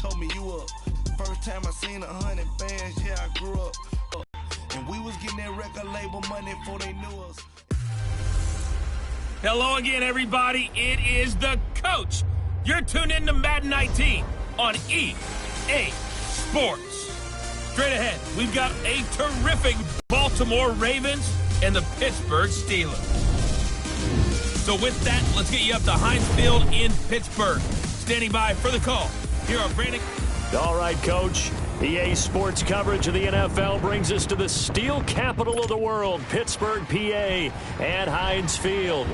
told me you up. First time I seen 100 bands, yeah, I grew up. And we was getting that record label money before they knew us. Hello again, everybody. It is the coach. You're tuned in to Madden 19 on EA Sports. Straight ahead, we've got a terrific Baltimore Ravens and the Pittsburgh Steelers. So with that, let's get you up to Heinz Field in Pittsburgh. Standing by for the call. Here are Brandon. All right, Coach. EA Sports coverage of the NFL brings us to the steel capital of the world, Pittsburgh, PA, at Heinz Field.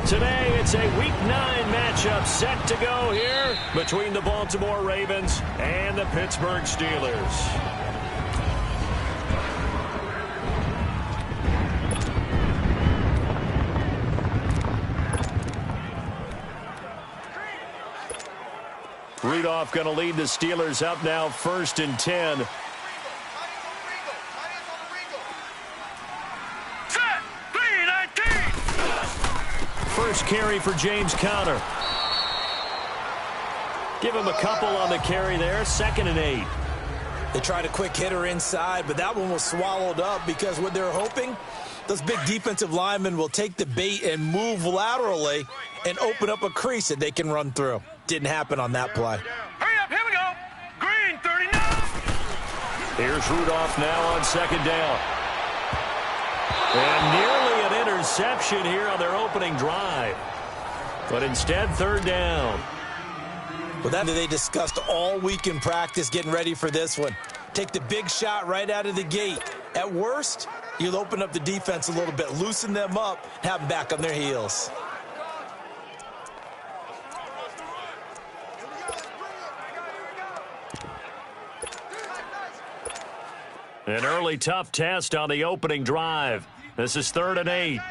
Today, it's a Week 9 matchup set to go here between the Baltimore Ravens and the Pittsburgh Steelers. Rudolph going to lead the Steelers up now, 1st and 10. First carry for James Conner. Give him a couple on the carry there, 2nd and 8. They tried a quick hitter inside, but that one was swallowed up because what they're hoping, those big defensive linemen will take the bait and move laterally and open up a crease that they can run through. Didn't happen on that play. Hurry up, here we go. Green, 39. Here's Rudolph now on 2nd down. And nearly an interception here on their opening drive. But instead, 3rd down. Well, that they discussed all week in practice getting ready for this one. Take the big shot right out of the gate. At worst, you'll open up the defense a little bit, loosen them up, have them back on their heels. An early tough test on the opening drive. This is 3rd and 8.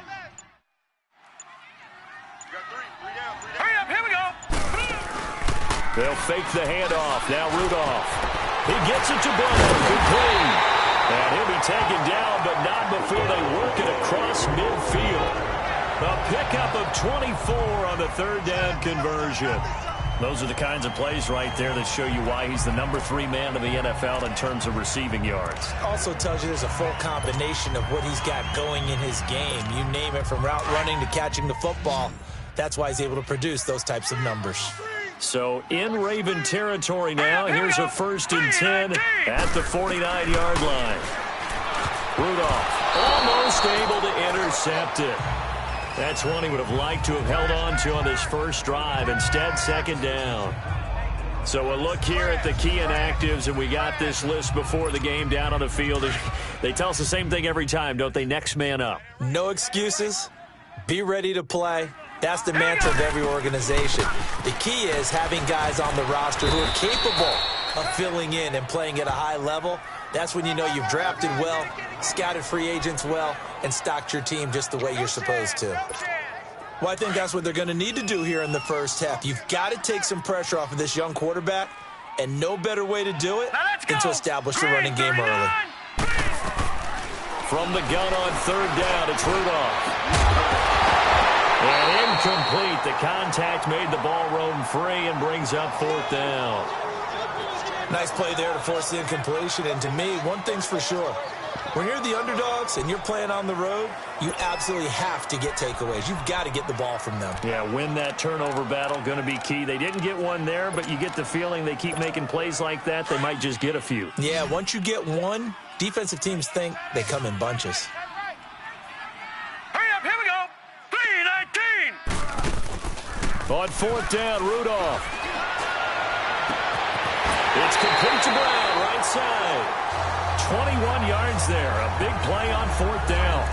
Hurry up, here we go. They'll fake the handoff. Now Rudolph. He gets it to Brown. Complete. And he'll be taken down, but not before they work it across midfield. A pickup of 24 on the 3rd down conversion. Those are the kinds of plays right there that show you why he's the number 3 man in the NFL in terms of receiving yards. Also tells you there's a full combination of what he's got going in his game. You name it, from route running to catching the football. That's why he's able to produce those types of numbers. So in Raven territory now, here's a 1st and 10 at the 49-yard line. Rudolph almost able to intercept it. That's one he would have liked to have held on to on this first drive. Instead, 2nd down. So a look here at the key inactives, and we got this list before the game down on the field. They tell us the same thing every time, don't they? Next man up. No excuses. Be ready to play. That's the mantra of every organization. The key is having guys on the roster who are capable of filling in and playing at a high level. That's when you know you've drafted well, scouted free agents well, and stocked your team just the way you're supposed to. Well, I think that's what they're going to need to do here in the first half. You've got to take some pressure off of this young quarterback, and no better way to do it than to establish the running game early. From the gun on 3rd down, it's Rudolph. And incomplete. The contact made the ball roam free and brings up 4th down. Nice play there to force the incompletion. And to me, one thing's for sure. When you're the underdogs and you're playing on the road, you absolutely have to get takeaways. You've got to get the ball from them. Yeah, win that turnover battle, going to be key. They didn't get one there, but you get the feeling they keep making plays like that, they might just get a few. Yeah, once you get one, defensive teams think they come in bunches. Hurry up, here we go. 3-19. On 4th down, Rudolph. It's complete to Brown, right side. 21 yards there. A big play on 4th down.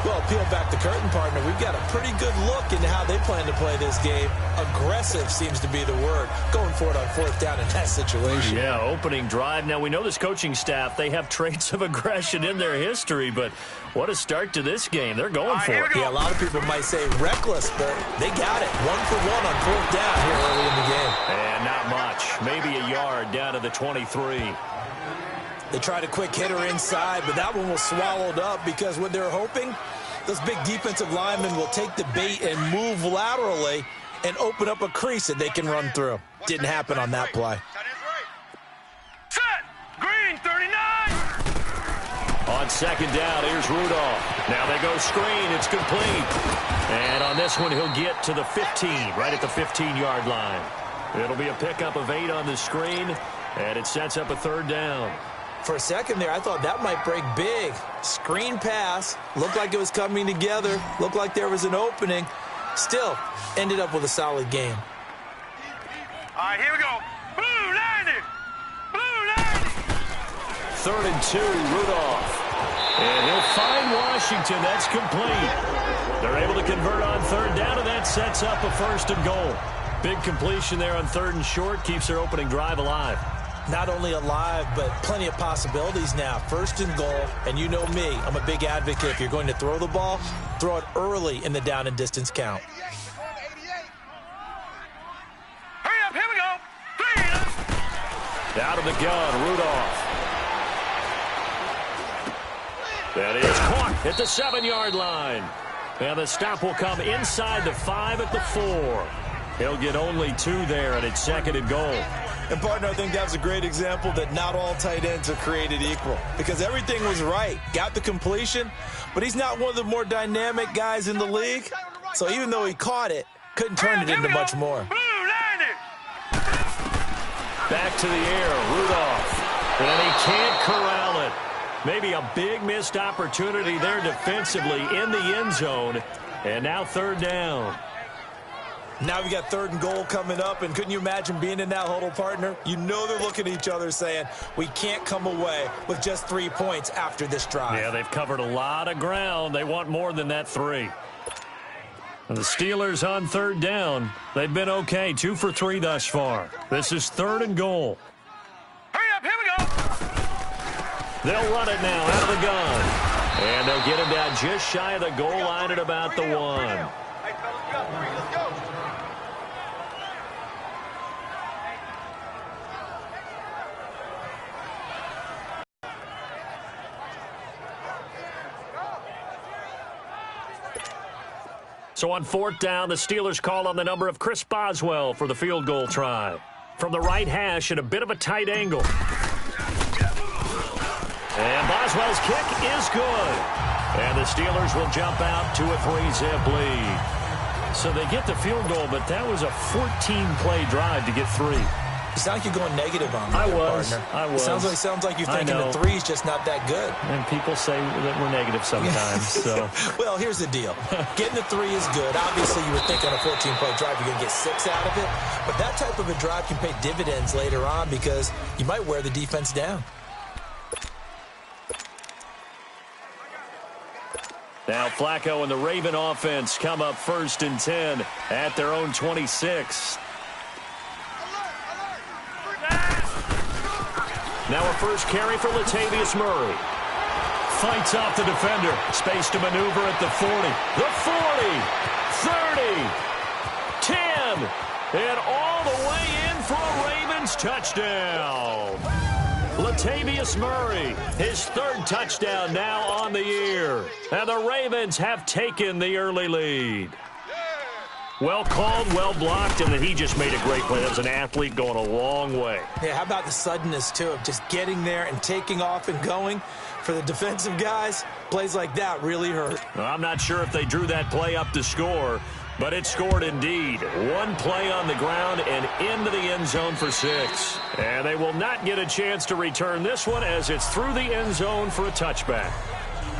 Well, peel back the curtain, partner. We've got a pretty good look into how they plan to play this game. Aggressive seems to be the word. Going for it on 4th down in that situation. Yeah, opening drive. Now, we know this coaching staff, they have traits of aggression in their history, but what a start to this game. They're going for it. Yeah, a lot of people might say reckless, but they got it. 1 for 1 on 4th down here early in the game. And not much. Maybe a yard down to the 23. They tried a quick hitter inside, but that one was swallowed up because what they're hoping, those big defensive linemen will take the bait and move laterally and open up a crease that they can run through. Didn't happen on that play. On second down, here's Rudolph. Now they go screen. It's complete. And on this one, he'll get to the 15, right at the 15-yard line. It'll be a pickup of 8 on the screen, and it sets up a third down. For a second there, I thought that might break big. Screen pass. Looked like it was coming together. Looked like there was an opening. Still, ended up with a solid game. All right, here we go. Blue 90. Blue 90. 3rd and 2, Rudolph. And he'll find Washington. That's complete. They're able to convert on third down, and that sets up a 1st and goal. Big completion there on 3rd and short. Keeps their opening drive alive. Not only alive, but plenty of possibilities now. 1st and goal, and you know me, I'm a big advocate. If you're going to throw the ball, throw it early in the down and distance count. Hurry up, here we go. Out of the gun, Rudolph. That is caught at the 7-yard line. And the stop will come inside the 5 at the 4. He'll get only 2 there, and it's 2nd and goal. And, partner, I think that's a great example that not all tight ends are created equal. Because everything was right. Got the completion, but he's not one of the more dynamic guys in the league. So even though he caught it, couldn't turn it into much more. Blue 90. Back to the air, Rudolph. And he can't corral it. Maybe a big missed opportunity there defensively in the end zone. And now 3rd down. Now we got 3rd and goal coming up, and couldn't you imagine being in that huddle, partner? You know they're looking at each other saying, we can't come away with just 3 points after this drive. Yeah, they've covered a lot of ground. They want more than that 3. And the Steelers on 3rd down. They've been okay, 2 for 3 thus far. This is 3rd and goal. Hurry up, here we go. They'll run it now out of the gun. And they'll get him down just shy of the goal line at about the 1. Hey, fellas, we got 3. Let's go. So on 4th down, the Steelers call on the number of Chris Boswell for the field goal try. From the right hash at a bit of a tight angle. And Boswell's kick is good. And the Steelers will jump out to a 3-zip lead. So they get the field goal, but that was a 14-play drive to get 3. You sound like you're going negative on me, partner. I was. Sounds like you're thinking the 3's just not that good. And people say that we're negative sometimes. So. Well, here's the deal. Getting the 3 is good. Obviously, you would think on a 14-play drive you're going to get 6 out of it. But that type of a drive can pay dividends later on because you might wear the defense down. Now Flacco and the Raven offense come up 1st and 10 at their own 26. Now a first carry for Latavius Murray. Fights off the defender. Space to maneuver at the 40. The 40. 30. 10. And all the way in for a Ravens touchdown. Latavius Murray, his 3rd touchdown now on the year. And the Ravens have taken the early lead. Well called, well blocked, and then he just made a great play. That was an athlete going a long way. Yeah, how about the suddenness, too, of just getting there and taking off and going? For the defensive guys, plays like that really hurt. I'm not sure if they drew that play up to score, but it scored indeed. 1 play on the ground and into the end zone for 6. And they will not get a chance to return this one as it's through the end zone for a touchback.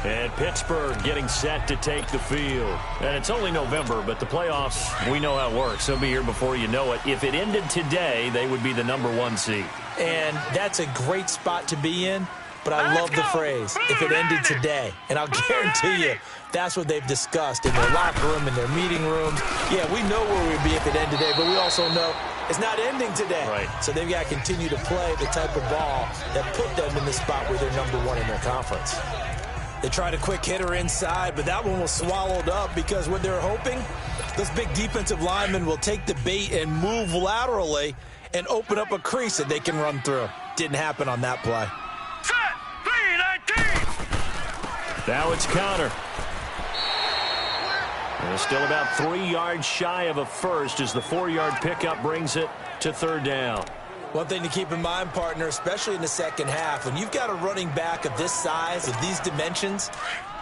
And Pittsburgh getting set to take the field. And it's only November, but the playoffs, we know how it works. They'll be here before you know it. If it ended today, they would be the number 1 seed. And that's a great spot to be in. But I love the phrase, if it ended today. And I'll guarantee you, that's what they've discussed in their locker room, in their meeting rooms. Yeah, we know where we'd be if it ended today, but we also know it's not ending today. Right. So they've got to continue to play the type of ball that put them in the spot where they're number 1 in their conference. They tried a quick hitter inside, but that one was swallowed up because what they're hoping, those big defensive linemen will take the bait and move laterally and open up a crease that they can run through. Didn't happen on that play. Set. 3-19. Now it's counter. And it's still about 3 yards shy of a first as the 4-yard pickup brings it to 3rd down. One thing to keep in mind, partner, especially in the second half, when you've got a running back of this size, of these dimensions,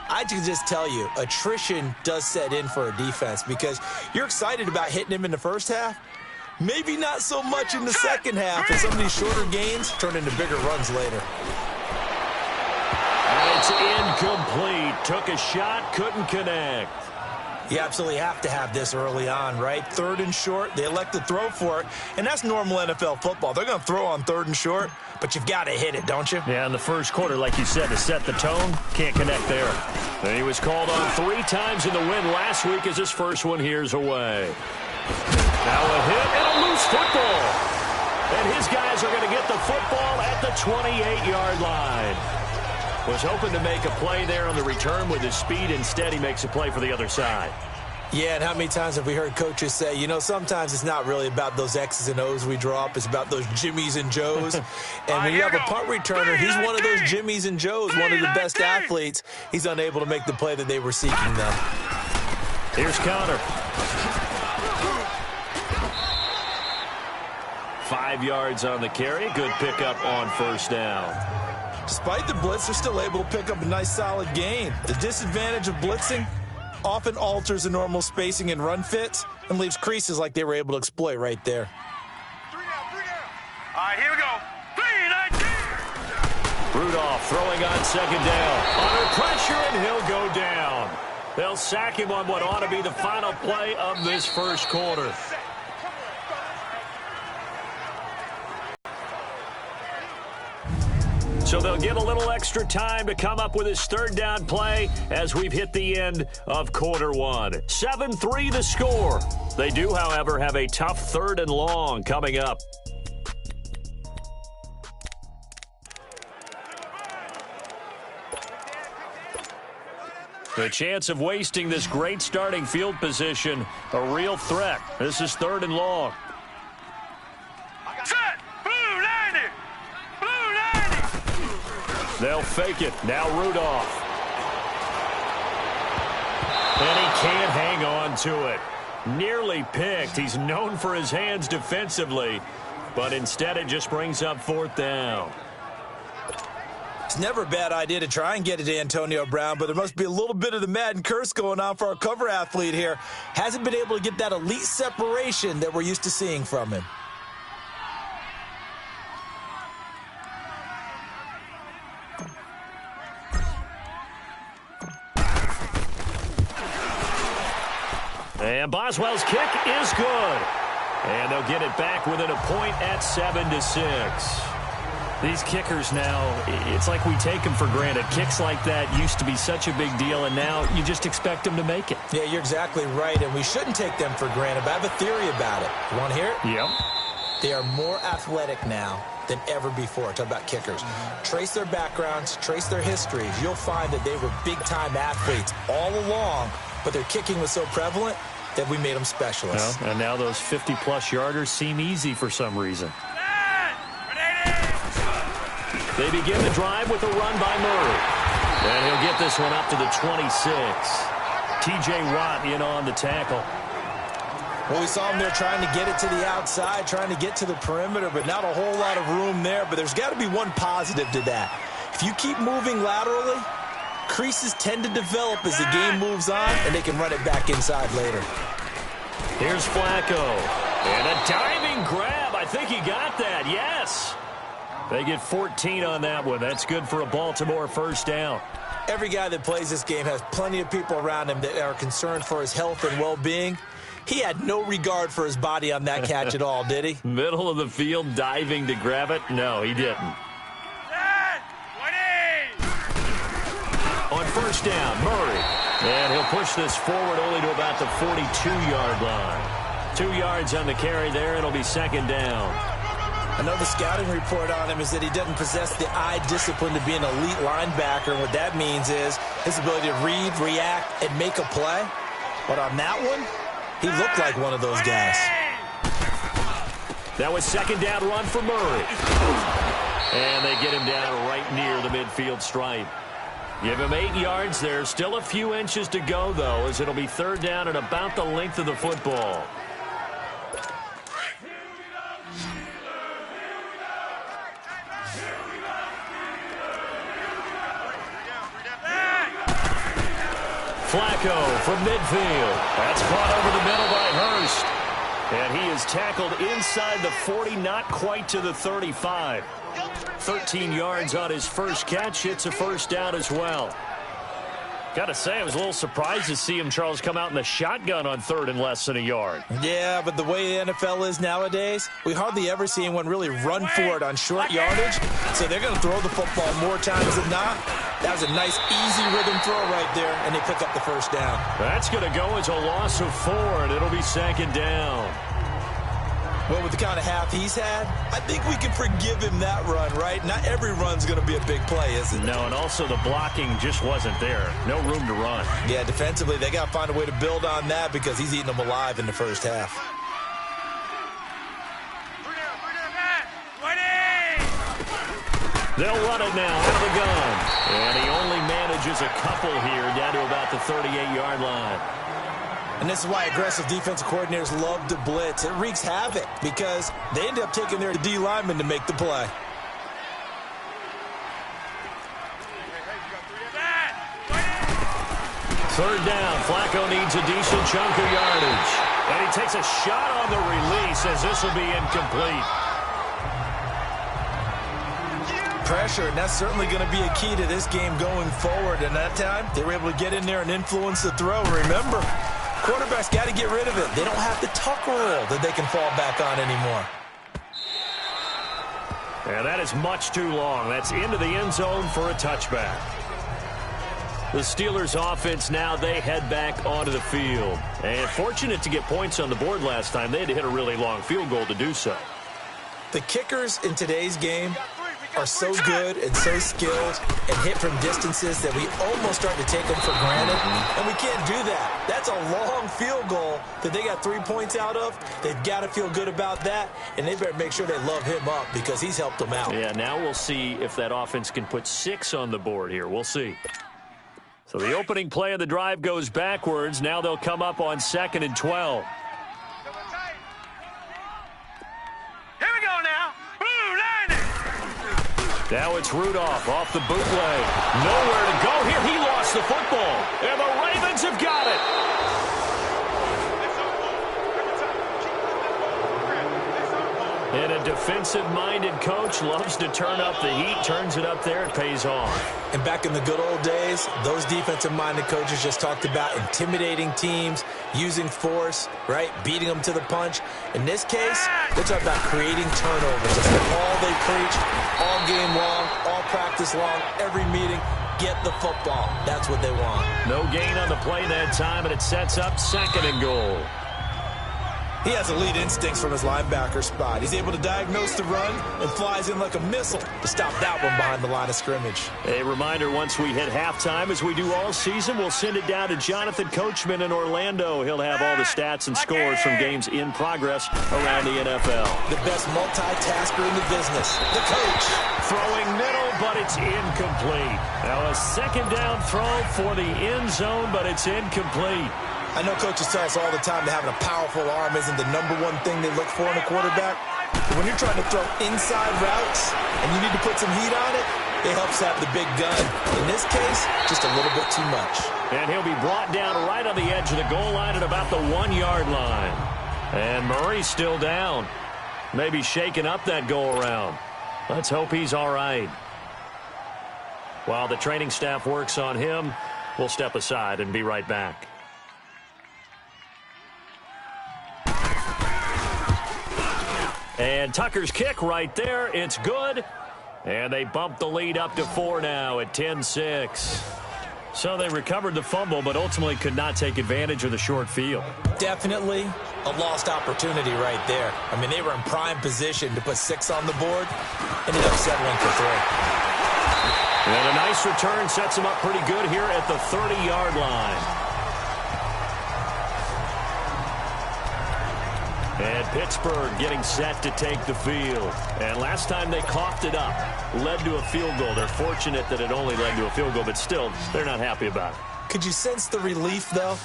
I can just tell you, attrition does set in for a defense because you're excited about hitting him in the first half. Maybe not so much in the second half, and some of these shorter gains turn into bigger runs later. It's incomplete. Took a shot, couldn't connect. You absolutely have to have this early on, right? 3rd and short, they elect to throw for it, and that's normal NFL football. They're going to throw on 3rd and short, but you've got to hit it, don't you? Yeah, in the first quarter, like you said, to set the tone, can't connect there. And he was called on 3 times in the win last week as his first one here's away. Now a hit and a loose football. And his guys are going to get the football at the 28-yard line. Was hoping to make a play there on the return with his speed. Instead, he makes a play for the other side. Yeah, and how many times have we heard coaches say, you know, sometimes it's not really about those X's and O's we draw up. It's about those Jimmies and Joes. And when you have a punt returner, he's one of those Jimmies and Joes, one of the best athletes. He's unable to make the play that they were seeking, though. Here's Connor. 5 yards on the carry. Good pickup on first down. Despite the blitz, they're still able to pick up a nice, solid gain. The disadvantage of blitzing often alters the normal spacing and run fits and leaves creases like they were able to exploit right there. 3 down. All right, here we go. 3-19. Rudolph throwing on second down. Under pressure, and he'll go down. They'll sack him on what ought to be the final play of this first quarter. So they'll give a little extra time to come up with his 3rd down play as we've hit the end of quarter 1. 7-3 the score. They do, however, have a tough 3rd and long coming up. The chance of wasting this great starting field position, a real threat. This is 3rd and long. Set. Blue 90. Blue 90. They'll fake it. Now Rudolph. And he can't hang on to it. Nearly picked. He's known for his hands defensively, but instead it just brings up 4th down. It's never a bad idea to try and get it to Antonio Brown, but there must be a little bit of the Madden curse going on for our cover athlete here. Hasn't been able to get that elite separation that we're used to seeing from him. And Boswell's kick is good. And they'll get it back within a point at 7-6. These kickers now, it's like we take them for granted. Kicks like that used to be such a big deal, and now you just expect them to make it. Yeah, you're exactly right, and we shouldn't take them for granted, but I have a theory about it. You want to hear it? Yep. They are more athletic now than ever before. Talk about kickers. Trace their backgrounds, trace their histories. You'll find that they were big-time athletes all along, but their kicking was so prevalent that we made them specialists. Well, and now those 50-plus yarders seem easy for some reason. They begin the drive with a run by Murray. And he'll get this one up to the 26. T.J. Watt in on the tackle. Well, we saw him there trying to get it to the outside, trying to get to the perimeter, but not a whole lot of room there. But there's got to be one positive to that. If you keep moving laterally, creases tend to develop as the game moves on, and they can run it back inside later. Here's Flacco. And a diving grab. I think he got that. Yes. They get 14 on that one. That's good for a Baltimore first down. Every guy that plays this game has plenty of people around him that are concerned for his health and well-being. He had no regard for his body on that catch at all, did he? Middle of the field, diving to grab it? No, he didn't. On first down, Murray. And he'll push this forward only to about the 42-yard line. 2 yards on the carry there. It'll be second down. Another scouting report on him is that he doesn't possess the eye discipline to be an elite linebacker. And what that means is his ability to read, react, and make a play. But on that one, he looked like one of those guys. That was second down run for Murray. And they get him down right near the midfield stripe. Give him 8 yards there. Still a few inches to go, though, as it'll be third down and about the length of the football. Flacco from midfield. That's caught over the middle by Hurst. And he is tackled inside the 40, not quite to the 35. 13 yards on his first catch. It's a first down as well. Got to say, I was a little surprised to see him, Charles, come out in the shotgun on third and less than a yard. Yeah, but the way the NFL is nowadays, we hardly ever see anyone really run for it on short yardage. So they're going to throw the football more times than not. That was a nice, easy rhythm throw right there, and they pick up the first down. That's going to go as a loss of 4, and it'll be second down. Well, with the kind of half he's had, I think we can forgive him that run, right? Not every run's going to be a big play, is it? No, and also the blocking just wasn't there. No room to run. Yeah, defensively, they got to find a way to build on that because he's eating them alive in the first half. They'll run it now out of the gun. And he only manages a couple here down to about the 38-yard line. And this is why aggressive defensive coordinators love to blitz. It wreaks havoc because they end up taking their D lineman to make the play. Third down. Flacco needs a decent chunk of yardage. And he takes a shot on the release as this will be incomplete. Pressure, and that's certainly going to be a key to this game going forward. And that time, they were able to get in there and influence the throw. Remember, quarterbacks got to get rid of it. They don't have the tuck rule that they can fall back on anymore. And that is much too long. That's into the end zone for a touchback. The Steelers offense now, they head back onto the field. And fortunate to get points on the board last time. They had to hit a really long field goal to do so. The kickers in today's game are so good and so skilled and hit from distances that we almost start to take them for granted, and we can't do that. That's a long field goal that they got 3 points out of. They've got to feel good about that, and they better make sure they love him up because he's helped them out. Yeah, now we'll see if that offense can put 6 on the board here. We'll see. So the opening play of the drive goes backwards. Now they'll come up on 2nd and 12. Here we go now. Now it's Rudolph off the bootleg. Nowhere to go here. He lost the football. And the Ravens have got it. And a defensive-minded coach loves to turn up the heat, turns it up there, it pays off. And back in the good old days, those defensive-minded coaches just talked about intimidating teams, using force, right, beating them to the punch. In this case, they're talking about creating turnovers. That's all they preach, all game long, all practice long, every meeting. Get the football. That's what they want. No gain on the play that time, and it sets up 2nd and goal. He has elite instincts from his linebacker spot. He's able to diagnose the run and flies in like a missile to stop that one behind the line of scrimmage. A reminder, once we hit halftime, as we do all season, we'll send it down to Jonathan Coachman in Orlando. He'll have all the stats and scores from games in progress around the NFL. The best multitasker in the business, the coach. Throwing middle, but it's incomplete. Now a 2nd down throw for the end zone, but it's incomplete. I know coaches tell us all the time that having a powerful arm isn't the #1 thing they look for in a quarterback. But when you're trying to throw inside routes and you need to put some heat on it, it helps have the big gun. In this case, just a little bit too much. And he'll be brought down right on the edge of the goal line at about the 1-yard line. And Murray's still down. Maybe shaking up that go-around. Let's hope he's all right. While the training staff works on him, we'll step aside and be right back. And Tucker's kick right there. It's good. And they bump the lead up to 4 now at 10-6. So they recovered the fumble, but ultimately could not take advantage of the short field. Definitely a lost opportunity right there. I mean, they were in prime position to put 6 on the board. Ended up settling for 3. And a nice return sets them up pretty good here at the 30-yard line. And Pittsburgh getting set to take the field. And last time they coughed it up, led to a field goal. They're fortunate that it only led to a field goal, but still, they're not happy about it. Could you sense the relief, though?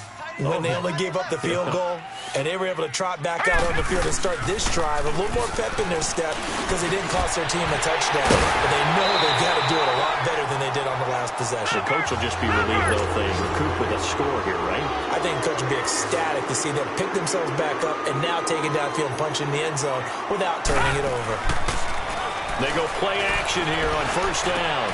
when they only gave up the field goal, and they were able to trot back out on the field and start this drive. A little more pep in their step because they didn't cost their team a touchdown. But they know they've got to do it a lot better than they did on the last possession. The coach will just be relieved, though, if they recoup with a score here, right? I think the coach will be ecstatic to see them pick themselves back up and now take it downfield and punch in the end zone without turning it over. They go play action here on first down.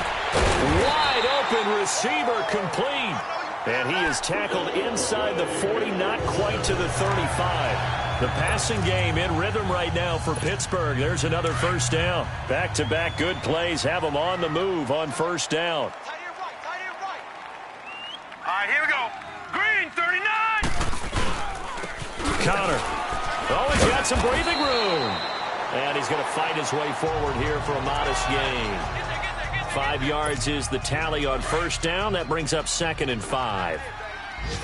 Wide open receiver complete. And he is tackled inside the 40, not quite to the 35. The passing game in rhythm right now for Pittsburgh. There's another first down. Back-to-back good plays have them on the move on first down. All right, here we go. Green, 39. Connor. Oh, he's got some breathing room. And he's going to fight his way forward here for a modest gain. 5 yards is the tally on first down. That brings up 2nd and 5.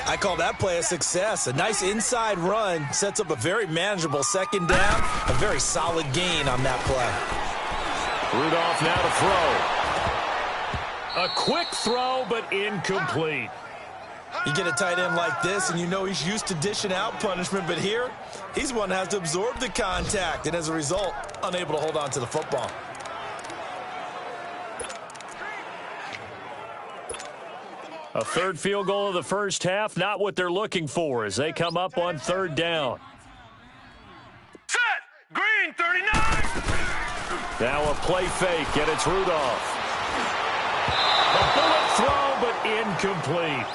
I call that play a success. A nice inside run sets up a very manageable second down. A very solid gain on that play. Rudolph now to throw. A quick throw, but incomplete. You get a tight end like this, and you know he's used to dishing out punishment, but here, he's one that has to absorb the contact, and as a result, unable to hold on to the football. A third field goal of the first half, not what they're looking for as they come up on third down. Set. Green, 39. Now a play fake, and it's Rudolph. A bullet throw, but incomplete.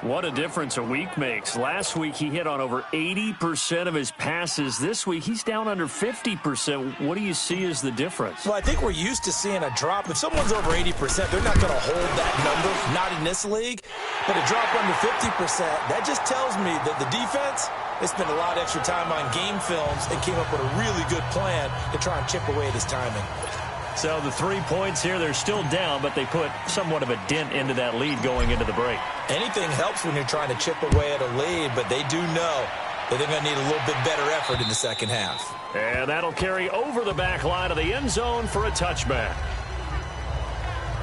What a difference a week makes. Last week he hit on over 80% of his passes. This week he's down under 50%. What do you see as the difference? Well, I think we're used to seeing a drop. If someone's over 80%, they're not going to hold that number, not in this league. But a drop under 50%, that just tells me that the defense, they spent a lot of extra time on game films and came up with a really good plan to try and chip away at his timing. So the 3 points here, they're still down, but they put somewhat of a dent into that lead going into the break. Anything helps when you're trying to chip away at a lead, but they do know that they're going to need a little bit better effort in the second half. And that'll carry over the back line of the end zone for a touchback.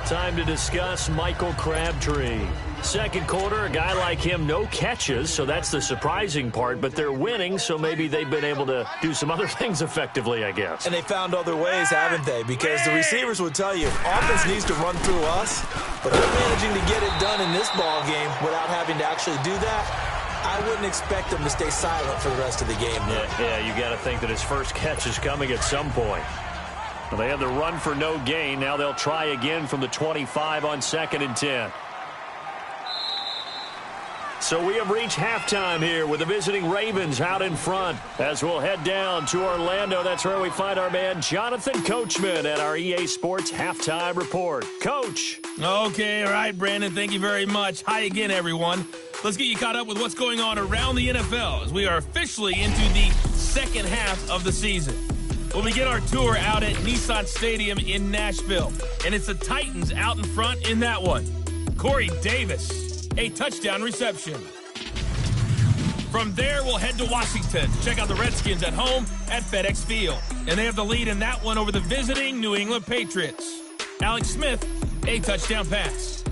Time to discuss Michael Crabtree. Second quarter, a guy like him, no catches, so that's the surprising part, but they're winning, so maybe they've been able to do some other things effectively, I guess. And they found other ways, haven't they? Because the receivers would tell you, offense needs to run through us, but they're managing to get it done in this ball game without having to actually do that. I wouldn't expect them to stay silent for the rest of the game. Yeah, you got to think that his first catch is coming at some point. Well, they had the run for no gain. Now they'll try again from the 25 on 2nd and 10. So we have reached halftime here with the visiting Ravens out in front. As we'll head down to Orlando, that's where we find our man Jonathan Coachman at our EA Sports Halftime Report. Coach. Okay, all right, Brandon, thank you very much. Hi again, everyone. Let's get you caught up with what's going on around the NFL as we are officially into the second half of the season. We'll begin our tour out at Nissan Stadium in Nashville, and it's the Titans out in front in that one. Corey Davis, a touchdown reception. From there, we'll head to Washington to check out the Redskins at home at FedEx Field. And they have the lead in that one over the visiting New England Patriots. Alex Smith, a touchdown pass.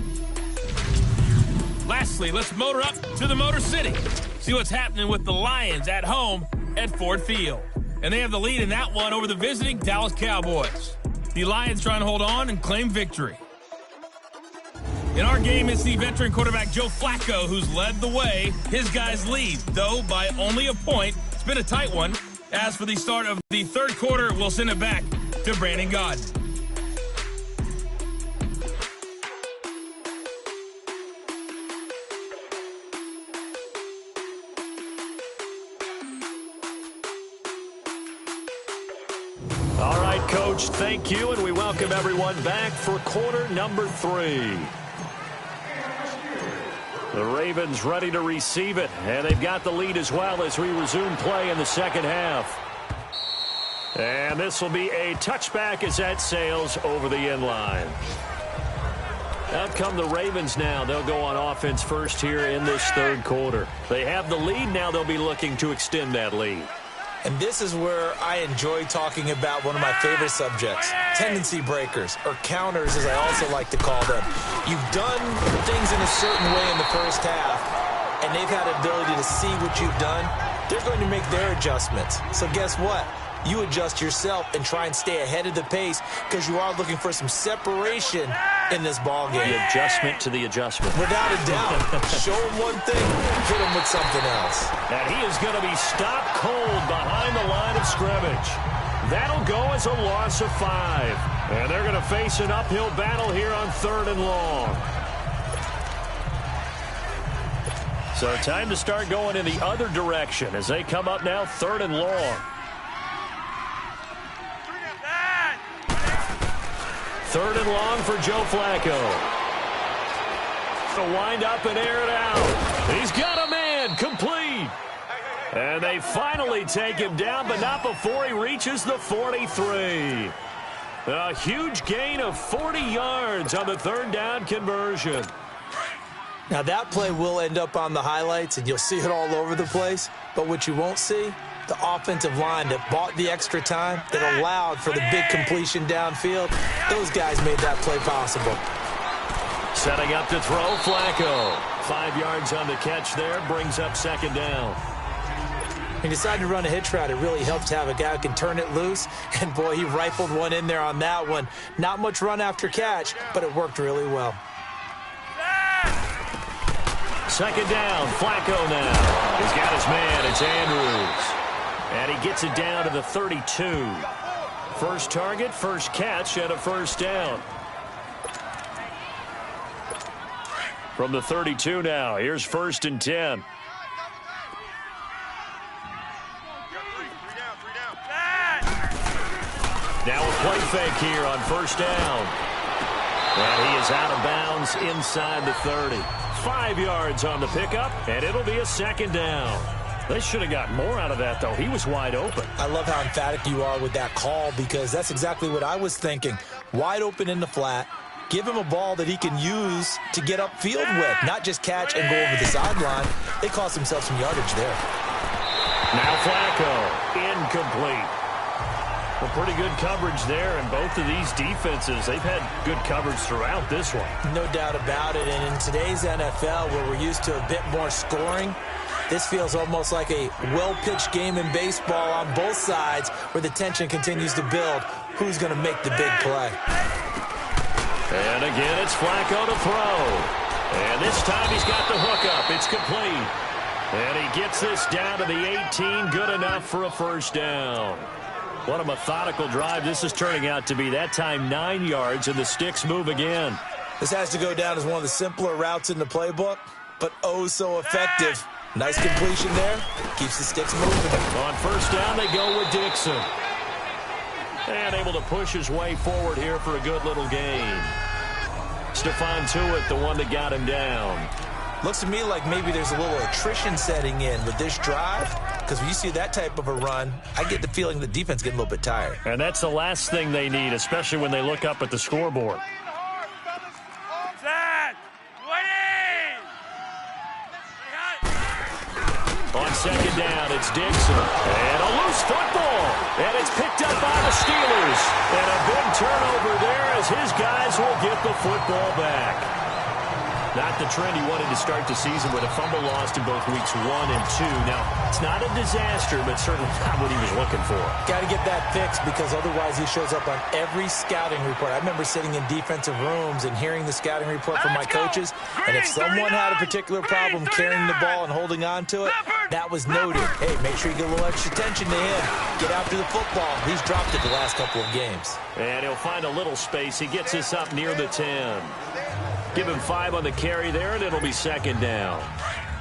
Lastly, let's motor up to the Motor City. See what's happening with the Lions at home at Ford Field. And they have the lead in that one over the visiting Dallas Cowboys. The Lions trying to hold on and claim victory. In our game, it's the veteran quarterback Joe Flacco who's led the way. His guys lead, though, by only a point. It's been a tight one. As for the start of the third quarter, we'll send it back to Brandon Gaudin. All right, Coach, thank you, and we welcome everyone back for quarter number 3. The Ravens ready to receive it, and they've got the lead as well as we resume play in the second half. And this will be a touchback as that sails over the end line. Out come the Ravens now. They'll go on offense first here in this third quarter. They have the lead. Now they'll be looking to extend that lead. And this is where I enjoy talking about one of my favorite subjects, tendency breakers, or counters as I also like to call them. You've done things in a certain way in the first half, and they've had the ability to see what you've done. They're going to make their adjustments. So guess what? You adjust yourself and try and stay ahead of the pace because you are looking for some separation in this ball game. The adjustment to the adjustment. Without a doubt. Show him one thing, hit him with something else. And he is going to be stopped cold behind the line of scrimmage. That'll go as a loss of 5. And they're going to face an uphill battle here on 3rd and long. So time to start going in the other direction as they come up now 3rd and long. 3rd and long for Joe Flacco. To wind up and air it out. He's got a man, complete. And they finally take him down, but not before he reaches the 43. A huge gain of 40 yards on the 3rd down conversion. Now that play will end up on the highlights, and you'll see it all over the place. But what you won't see, the offensive line that bought the extra time, that allowed for the big completion downfield, those guys made that play possible. Setting up to throw, Flacco. 5 yards on the catch there, brings up 2nd down. He decided to run a hitch route. It really helps to have a guy who can turn it loose. And, boy, he rifled one in there on that one. Not much run after catch, but it worked really well. 2nd down, Flacco now. He's got his man, it's Andrews. And he gets it down to the 32. First target, first catch, and a 1st down. From the 32 now, here's 1st and 10. Now a play fake here on 1st down. And he is out of bounds inside the 30. 5 yards on the pickup, and it'll be a 2nd down. They should have got more out of that, though. He was wide open. I love how emphatic you are with that call because that's exactly what I was thinking. Wide open in the flat. Give him a ball that he can use to get upfield with, not just catch and go over the sideline. They cost themselves some yardage there. Now Flacco, incomplete. Well, pretty good coverage there, and both of these defenses, they've had good coverage throughout this one. No doubt about it, and in today's NFL, where we're used to a bit more scoring, this feels almost like a well-pitched game in baseball on both sides where the tension continues to build. Who's going to make the big play? And again, it's Flacco to throw. And this time he's got the hook up. It's complete. And he gets this down to the 18, good enough for a 1st down. What a methodical drive this is turning out to be. That time 9 yards, and the sticks move again. This has to go down as one of the simpler routes in the playbook, but oh so effective. Nice completion there. Keeps the sticks moving. On 1st down, they go with Dixon. And able to push his way forward here for a good little gain. Stephon Tuitt, the one that got him down. Looks to me like maybe there's a little attrition setting in with this drive, because when you see that type of a run, I get the feeling the defense getting a little bit tired. And that's the last thing they need, especially when they look up at the scoreboard. On 2nd down, it's Dixon. And a loose football. And it's picked up by the Steelers. And a big turnover there as his guys will get the football back. Not the trend he wanted to start the season with a fumble lost in both weeks 1 and 2. Now, it's not a disaster, but certainly not what he was looking for. Got to get that fixed because otherwise he shows up on every scouting report. I remember sitting in defensive rooms and hearing the scouting report from my coaches, and if someone had a particular problem carrying the ball and holding on to it, that was noted. Hey, make sure you get a little extra attention to him. Get after the football. He's dropped it the last couple of games. And he'll find a little space. He gets us up near the 10. Give him 5 on the carry there, and it'll be 2nd down.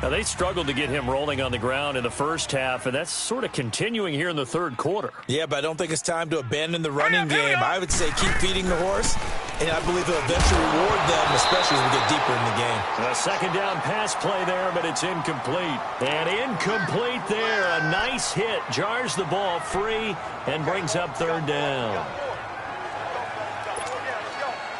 Now, they struggled to get him rolling on the ground in the first half, and that's sort of continuing here in the 3rd quarter. Yeah, but I don't think it's time to abandon the running game. I would say keep feeding the horse, and I believe he'll eventually reward them, especially as we get deeper in the game. A 2nd down pass play there, but it's incomplete. And incomplete there. A nice hit. Jars the ball free and brings up 3rd down.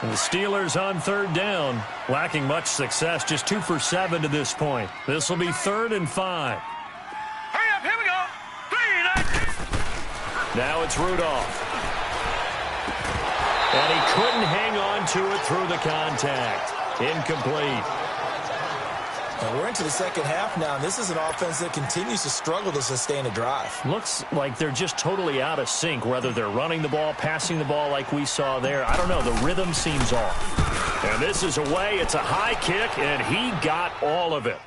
And the Steelers on 3rd down, lacking much success, just 2 for 7 to this point. This will be 3rd and 5. Hurry up, here we go. 3, 9. Now it's Rudolph. And he couldn't hang on to it through the contact. Incomplete. And we're into the second half now, and this is an offense that continues to struggle to sustain a drive. Looks like they're just totally out of sync, whether they're running the ball, passing the ball like we saw there. I don't know. The rhythm seems off. And this is away. It's a high kick, and he got all of it.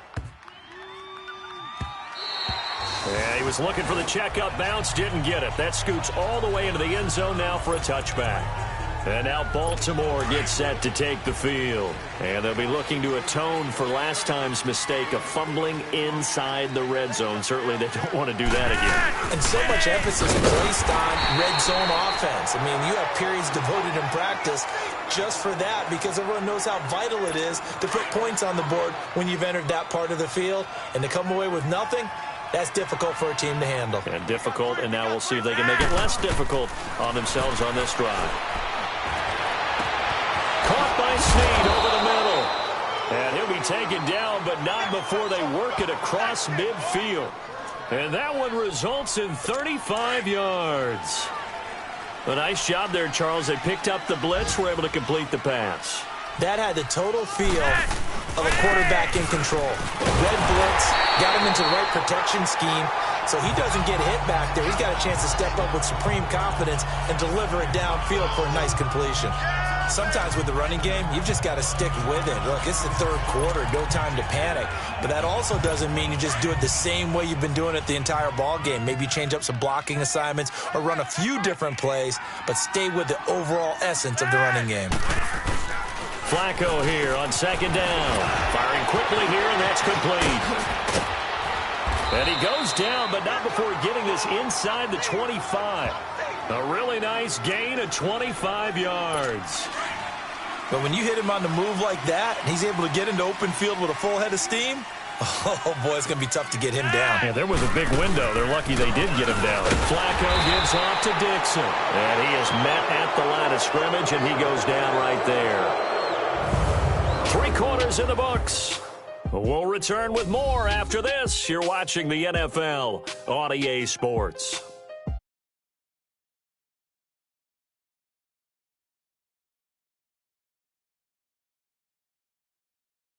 Yeah, he was looking for the checkup bounce, didn't get it. That scoots all the way into the end zone now for a touchback. And now Baltimore gets set to take the field. And they'll be looking to atone for last time's mistake of fumbling inside the red zone. Certainly they don't want to do that again. And so much emphasis placed on red zone offense. I mean, you have periods devoted in practice just for that because everyone knows how vital it is to put points on the board when you've entered that part of the field. And to come away with nothing, that's difficult for a team to handle. And difficult, and now we'll see if they can make it less difficult on themselves on this drive. Caught by Snead over the middle. And he'll be taken down, but not before they work it across midfield. And that one results in 35 yards. A nice job there, Charles. They picked up the blitz, were able to complete the pass. That had the total feel of a quarterback in control. Red blitz, got him into the right protection scheme, so he doesn't get hit back there. He's got a chance to step up with supreme confidence and deliver it downfield for a nice completion. Sometimes with the running game, you've just got to stick with it. Look, it's the third quarter, no time to panic. But that also doesn't mean you just do it the same way you've been doing it the entire ball game. Maybe change up some blocking assignments or run a few different plays, but stay with the overall essence of the running game. Flacco here on second down. Firing quickly here, and that's complete. And he goes down, but not before getting this inside the 25. A really nice gain of 25 yards. But when you hit him on the move like that, and he's able to get into open field with a full head of steam, oh, boy, it's going to be tough to get him down. Yeah, there was a big window. They're lucky they did get him down. Flacco gives off to Dixon. And he is met at the line of scrimmage, and he goes down right there. 3 quarters in the books. We'll return with more after this. You're watching the NFL on EA Sports.